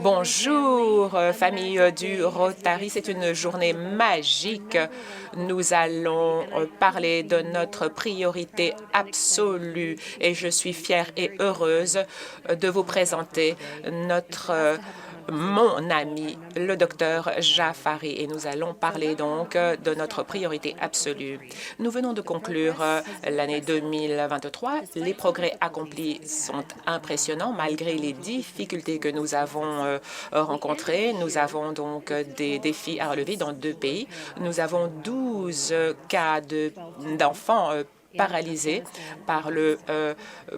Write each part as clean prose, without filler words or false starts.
Bonjour, famille du Rotary. C'est une journée magique. Nous allons parler de notre priorité absolue et je suis fière et heureuse de vous présenter mon ami, le docteur Jafari, et nous allons parler donc de notre priorité absolue. Nous venons de conclure l'année 2023. Les progrès accomplis sont impressionnants malgré les difficultés que nous avons rencontrées. Nous avons donc des défis à relever dans 2 pays. Nous avons 12 cas d'enfants paralysés par le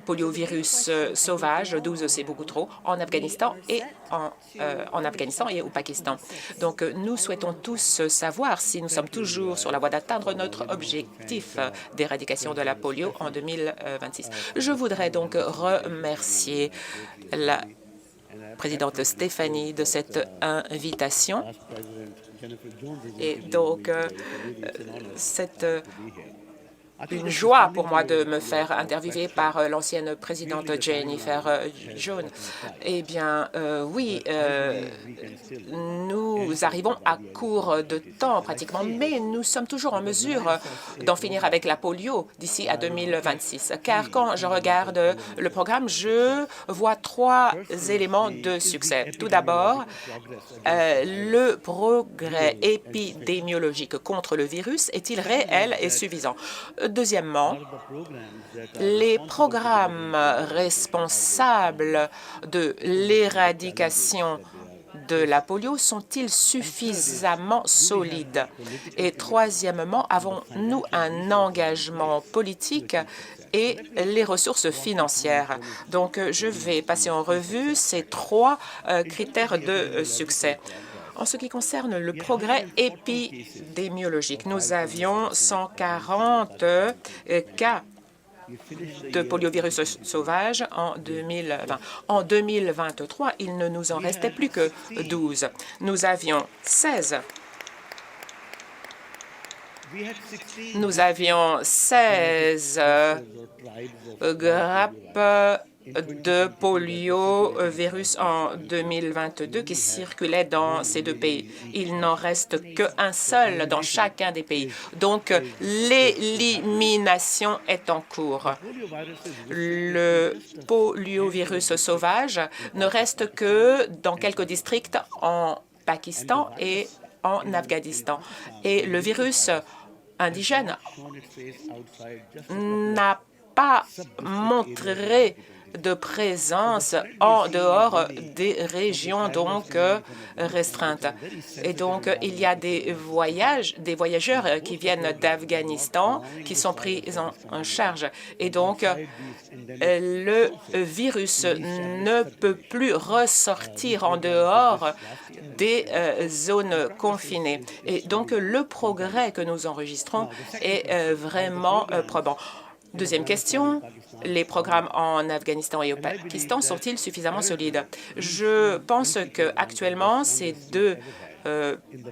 poliovirus sauvage. 12, c'est beaucoup trop, en Afghanistan et au Pakistan. Donc, nous souhaitons tous savoir si nous sommes toujours sur la voie d'atteindre notre objectif d'éradication de la polio en 2026. Je voudrais donc remercier la présidente Stéphanie de cette invitation. Et donc, c'est une joie pour moi de me faire interviewer par l'ancienne présidente Jennifer Jones. Eh bien, oui, nous arrivons à court de temps pratiquement, mais nous sommes toujours en mesure d'en finir avec la polio d'ici à 2026. Car quand je regarde le programme, je vois 3 éléments de succès. Tout d'abord, le progrès épidémiologique contre le virus est-il réel et suffisant? Deuxièmement, les programmes responsables de l'éradication de la polio sont-ils suffisamment solides? Et troisièmement, avons-nous un engagement politique et les ressources financières? Donc, je vais passer en revue ces 3 critères de succès. En ce qui concerne le progrès épidémiologique, nous avions 140 cas de poliovirus sauvage en 2020. En 2023, il ne nous en restait plus que 12. Nous avions 16 grappes de poliovirus en 2022 qui circulaient dans ces 2 pays. Il n'en reste qu'un seul dans chacun des pays. Donc, l'élimination est en cours. Le poliovirus sauvage ne reste que dans quelques districts en Pakistan et en Afghanistan. Et le virus indigène n'a pas montré de présence en dehors des régions donc restreintes. Et donc, il y a des voyageurs qui viennent d'Afghanistan qui sont pris en charge. Et donc, le virus ne peut plus ressortir en dehors des zones confinées. Et donc, le progrès que nous enregistrons est vraiment probant. Deuxième question, les programmes en Afghanistan et au Pakistan sont-ils suffisamment solides? Je pense qu'actuellement, ces 2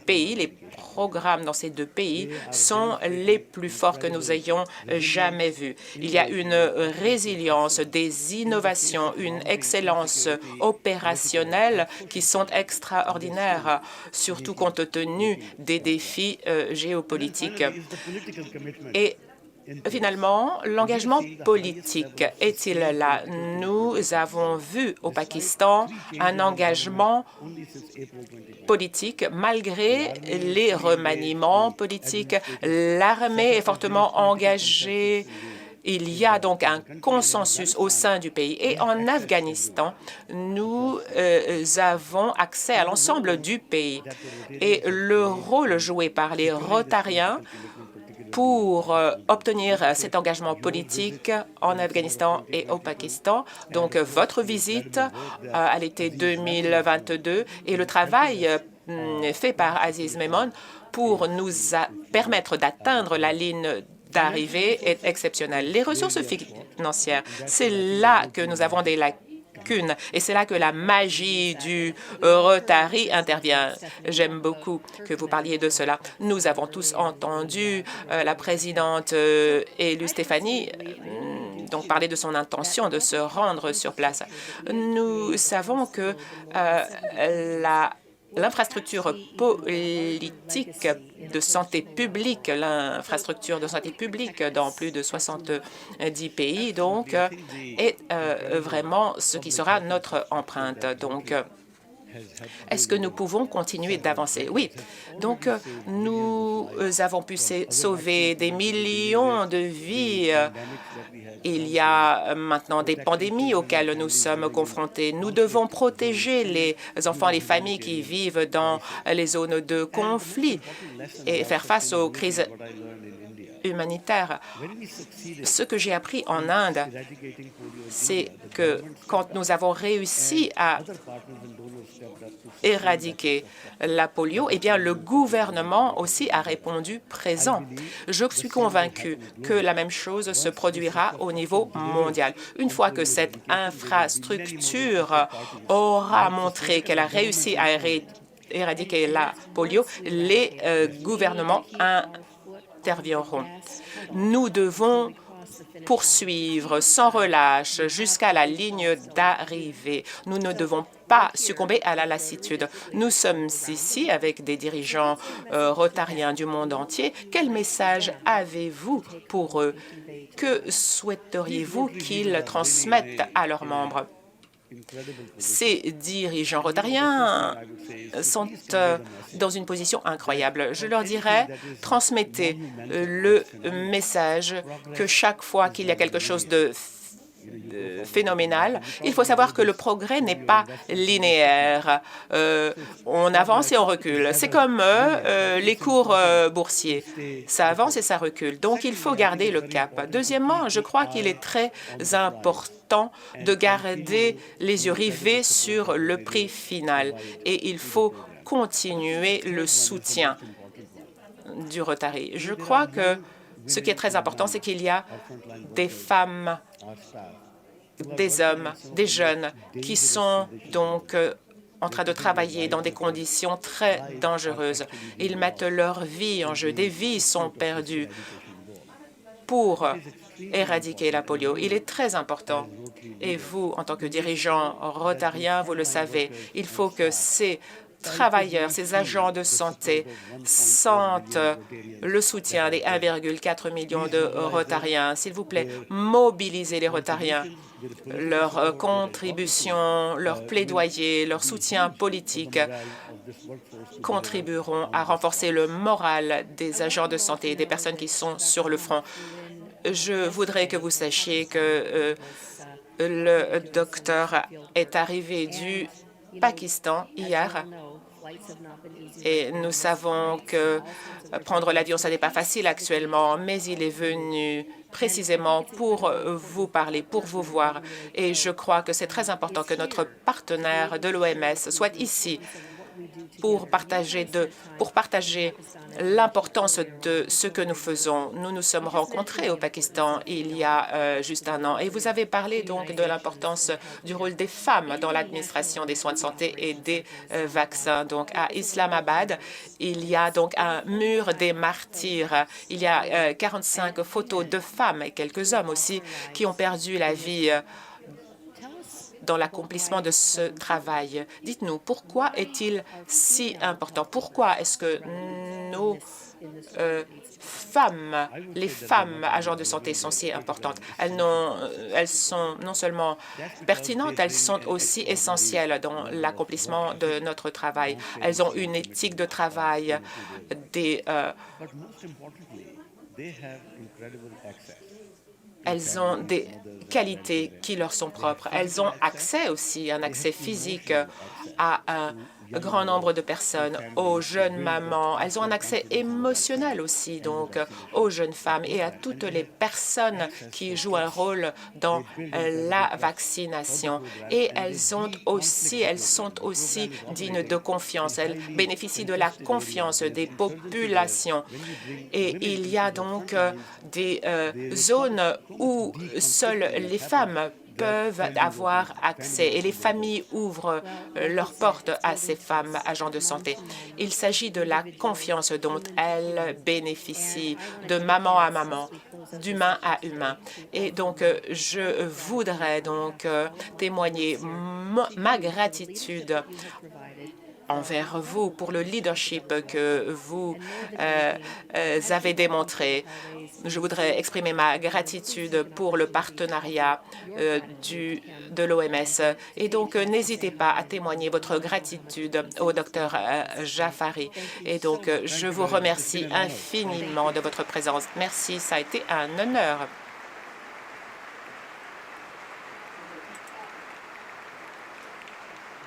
pays, les programmes dans ces 2 pays sont les plus forts que nous ayons jamais vus. Il y a une résilience, des innovations, une excellence opérationnelle qui sont extraordinaires, surtout compte tenu des défis géopolitiques. Et finalement, l'engagement politique est-il là? Nous avons vu au Pakistan un engagement politique malgré les remaniements politiques. L'armée est fortement engagée. Il y a donc un consensus au sein du pays. Et en Afghanistan, nous avons accès à l'ensemble du pays. Et le rôle joué par les Rotariens pour obtenir cet engagement politique en Afghanistan et au Pakistan. Donc, votre visite à l'été 2022 et le travail fait par Aziz Memon pour nous permettre d'atteindre la ligne d'arrivée est exceptionnel. Les ressources financières, c'est là que nous avons des lacunes. Et c'est là que la magie du Rotary intervient. J'aime beaucoup que vous parliez de cela. Nous avons tous entendu la présidente élue Stéphanie donc parler de son intention de se rendre sur place. Nous savons que l'infrastructure politique de santé publique, l'infrastructure de santé publique dans plus de 70 pays, donc, est vraiment ce qui sera notre empreinte. Donc, est-ce que nous pouvons continuer d'avancer? Oui. Donc, nous avons pu sauver des millions de vies. Il y a maintenant des pandémies auxquelles nous sommes confrontés. Nous devons protéger les enfants et les familles qui vivent dans les zones de conflit et faire face aux crises humanitaires. Ce que j'ai appris en Inde, c'est que quand nous avons réussi à éradiquer la polio, eh bien, le gouvernement aussi a répondu présent. Je suis convaincue que la même chose se produira au niveau mondial. Une fois que cette infrastructure aura montré qu'elle a réussi à éradiquer la polio, les gouvernements interviendront. Nous devons poursuivre sans relâche jusqu'à la ligne d'arrivée. Nous ne devons pas succomber à la lassitude. Nous sommes ici avec des dirigeants rotariens du monde entier. Quel message avez-vous pour eux? Que souhaiteriez-vous qu'ils transmettent à leurs membres? Ces dirigeants rotariens sont dans une position incroyable. Je leur dirais, transmettez le message que chaque fois qu'il y a quelque chose de phénoménal, il faut savoir que le progrès n'est pas linéaire. On avance et on recule. C'est comme les cours boursiers. Ça avance et ça recule. Donc, il faut garder le cap. Deuxièmement, je crois qu'il est très important de garder les yeux rivés sur le prix final. Et il faut continuer le soutien du Rotary. Je crois que ce qui est très important, c'est qu'il y a des femmes, des hommes, des jeunes qui sont donc en train de travailler dans des conditions très dangereuses. Ils mettent leur vie en jeu. Des vies sont perdues pour éradiquer la polio. Il est très important, et vous, en tant que dirigeant rotarien, vous le savez, il faut que ces travailleurs, ces agents de santé sentent le soutien des 1,4 million de Rotariens. S'il vous plaît, mobilisez les Rotariens. Leur contribution, leur plaidoyer, leur soutien politique contribueront à renforcer le moral des agents de santé et des personnes qui sont sur le front. Je voudrais que vous sachiez que le docteur est arrivé du Pakistan hier. Et nous savons que prendre l'avion, ça n'est pas facile actuellement, mais il est venu précisément pour vous parler, pour vous voir. Et je crois que c'est très important que notre partenaire de l'OMS soit ici pour partager l'importance de ce que nous faisons. Nous nous sommes rencontrés au Pakistan il y a juste un an et vous avez parlé donc de l'importance du rôle des femmes dans l'administration des soins de santé et des vaccins. Donc à Islamabad, il y a donc un mur des martyrs. Il y a 45 photos de femmes et quelques hommes aussi qui ont perdu la vie dans l'accomplissement de ce travail. Dites-nous, pourquoi est-il si important? Pourquoi est-ce que nos femmes, les femmes agents de santé sont si importantes? Elles sont non seulement pertinentes, elles sont aussi essentielles dans l'accomplissement de notre travail. Elles ont une éthique de travail, elles ont des qualités qui leur sont propres. Elles ont accès aussi, un accès physique à un grand nombre de personnes, aux jeunes mamans. Elles ont un accès émotionnel aussi, donc aux jeunes femmes et à toutes les personnes qui jouent un rôle dans la vaccination. Et elles sont aussi dignes de confiance. Elles bénéficient de la confiance des populations. Et il y a donc des zones où seules les femmes peuvent avoir accès et les familles ouvrent leurs portes à ces femmes agents de santé. Il s'agit de la confiance dont elles bénéficient de maman à maman d'humain à humain. Et donc, je voudrais donc témoigner ma gratitude envers vous pour le leadership que vous avez démontré. Je voudrais exprimer ma gratitude pour le partenariat de l'OMS. Et donc, n'hésitez pas à témoigner votre gratitude au docteur Jaffari. Et donc, je vous remercie infiniment de votre présence. Merci, ça a été un honneur.